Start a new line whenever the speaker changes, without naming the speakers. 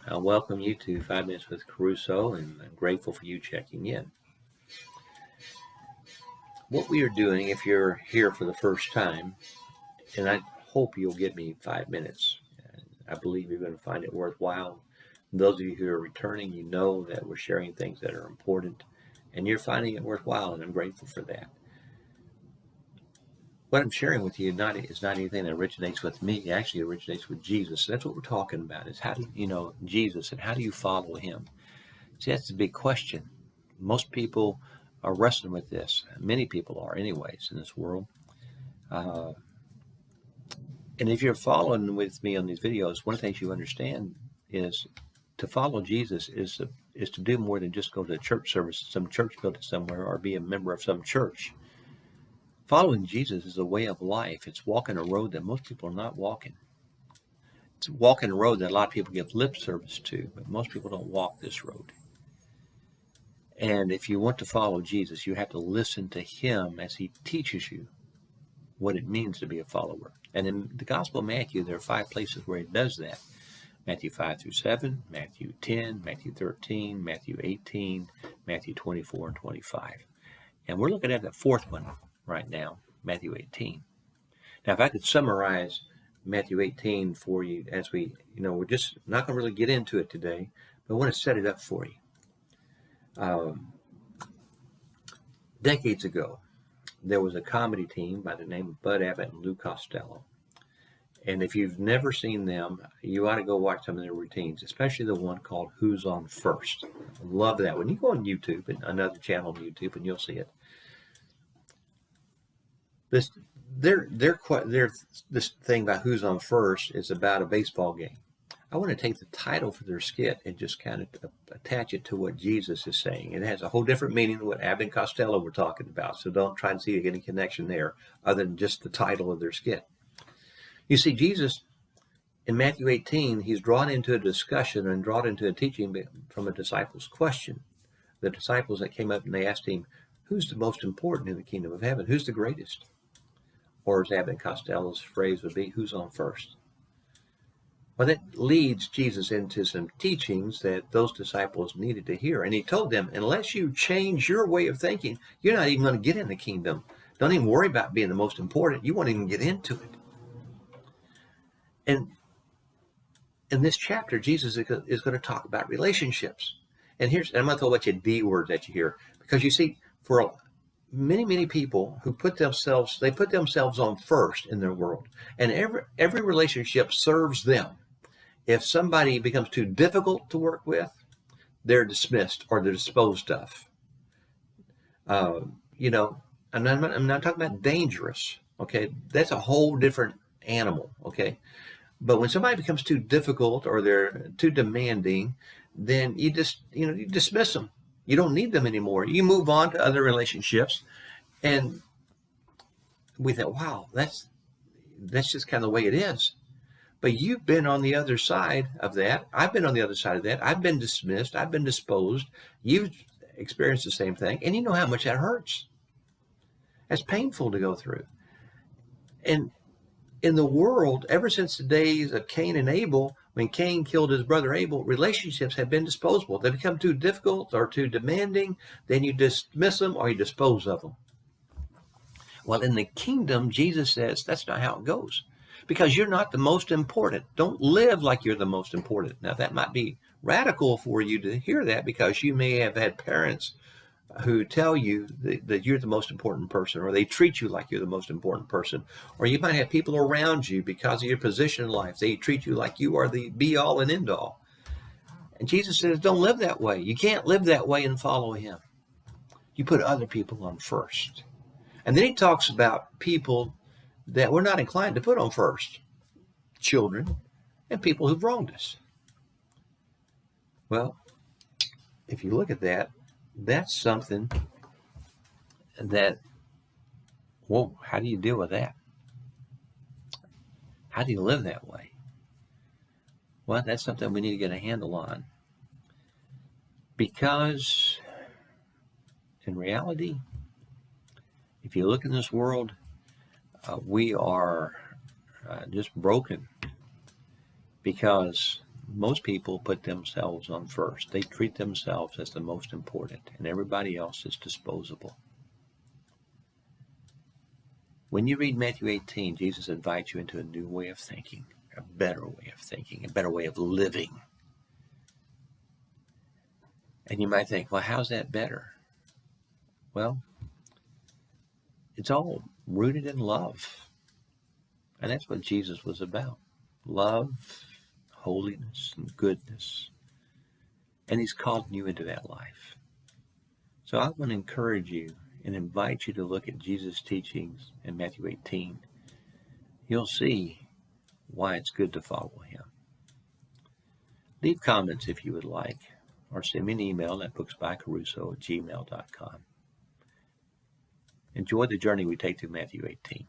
I welcome you to 5 Minutes with KeRusso, and I'm grateful for you checking in. What we are doing, if you're here for the first time, and I hope you'll give me 5 minutes, I believe you're going to find it worthwhile. Those of you who are returning, you know that we're sharing things that are important, and you're finding it worthwhile, and I'm grateful for that. What I'm sharing with you is not anything that originates with me. It actually originates with Jesus. That's what we're talking about, is how do you know Jesus and how do you follow him? See, that's the big question. Most people are wrestling with this. Many people are anyways in this world. And if you're following with me on these videos, one of the things you understand is to follow Jesus is to do more than just go to a church service, some church building somewhere, or be a member of some church. Following Jesus is a way of life. It's walking a road that most people are not walking. It's walking a road that a lot of people give lip service to, but most people don't walk this road. And if you want to follow Jesus, you have to listen to him as he teaches you what it means to be a follower. And in the Gospel of Matthew, there are 5 places where he does that. Matthew 5 through 7, Matthew 10, Matthew 13, Matthew 18, Matthew 24, and 25. And we're looking at the 4th one right now, Matthew 18. Now, if I could summarize Matthew 18 for you as we're just not going to really get into it today, but I want to set it up for you. Decades ago, there was a comedy team by the name of Bud Abbott and Lou Costello. And if you've never seen them, you ought to go watch some of their routines, especially the one called Who's On First. I love that one. You go on YouTube, and another channel on YouTube, and you'll see it. This thing about Who's On First is about a baseball game. I want to take the title for their skit and just kind of attach it to what Jesus is saying. It has a whole different meaning than what Abbott and Costello were talking about, so don't try and see any connection there other than just the title of their skit. You see, Jesus, in Matthew 18, he's drawn into a discussion and drawn into a teaching from a disciple's question. The disciples that came up and they asked him, who's the most important in the kingdom of heaven? Who's the greatest? Or as Abbott and Costello's phrase would be, who's on first? Well, that leads Jesus into some teachings that those disciples needed to hear. And he told them, unless you change your way of thinking, you're not even going to get in the kingdom. Don't even worry about being the most important. You won't even get into it. And in this chapter, Jesus is going to talk about relationships. And I'm going to throw a bunch of D words at you here. Because you see, for many people who put themselves on first in their world. And every relationship serves them. If somebody becomes too difficult to work with, they're dismissed or they're disposed of. I'm not talking about dangerous. Okay, that's a whole different animal. Okay, but when somebody becomes too difficult or they're too demanding, then you dismiss them. You don't need them anymore. You move on to other relationships, and we think, wow, that's just kind of the way it is. But you've been on the other side of that. I've been on the other side of that. I've been dismissed. I've been disposed. You've experienced the same thing. And you know how much that hurts. That's painful to go through. And in the world, ever since the days of Cain and Abel, when Cain killed his brother Abel, relationships have been disposable. They become too difficult or too demanding. Then you dismiss them or you dispose of them. Well, in the kingdom, Jesus says that's not how it goes. Because you're not the most important. Don't live like you're the most important. Now, that might be radical for you to hear that because you may have had parents who tell you that you're the most important person, or they treat you like you're the most important person. Or you might have people around you because of your position in life. They treat you like you are the be-all and end-all. And Jesus says, don't live that way. You can't live that way and follow him. You put other people on first. And then he talks about people that we're not inclined to put on first. Children and people who've wronged us. Well, if you look at that, that's something that, whoa, how do you deal with that? How do you live that way? Well, that's something we need to get a handle on. Because in reality, if you look in this world, we are just broken because most people put themselves on first. They treat themselves as the most important, and everybody else is disposable. When you read Matthew 18, Jesus invites you into a new way of thinking, a better way of thinking, a better way of living. And you might think, well, how's that better? Well, it's all rooted in love. And that's what Jesus was about. Love, holiness, and goodness. And he's calling you into that life. So I want to encourage you and invite you to look at Jesus' teachings in Matthew 18. You'll see why it's good to follow him. Leave comments if you would like, or send me an email at booksbyKeRusso@gmail.com. Enjoy the journey we take through Matthew 18.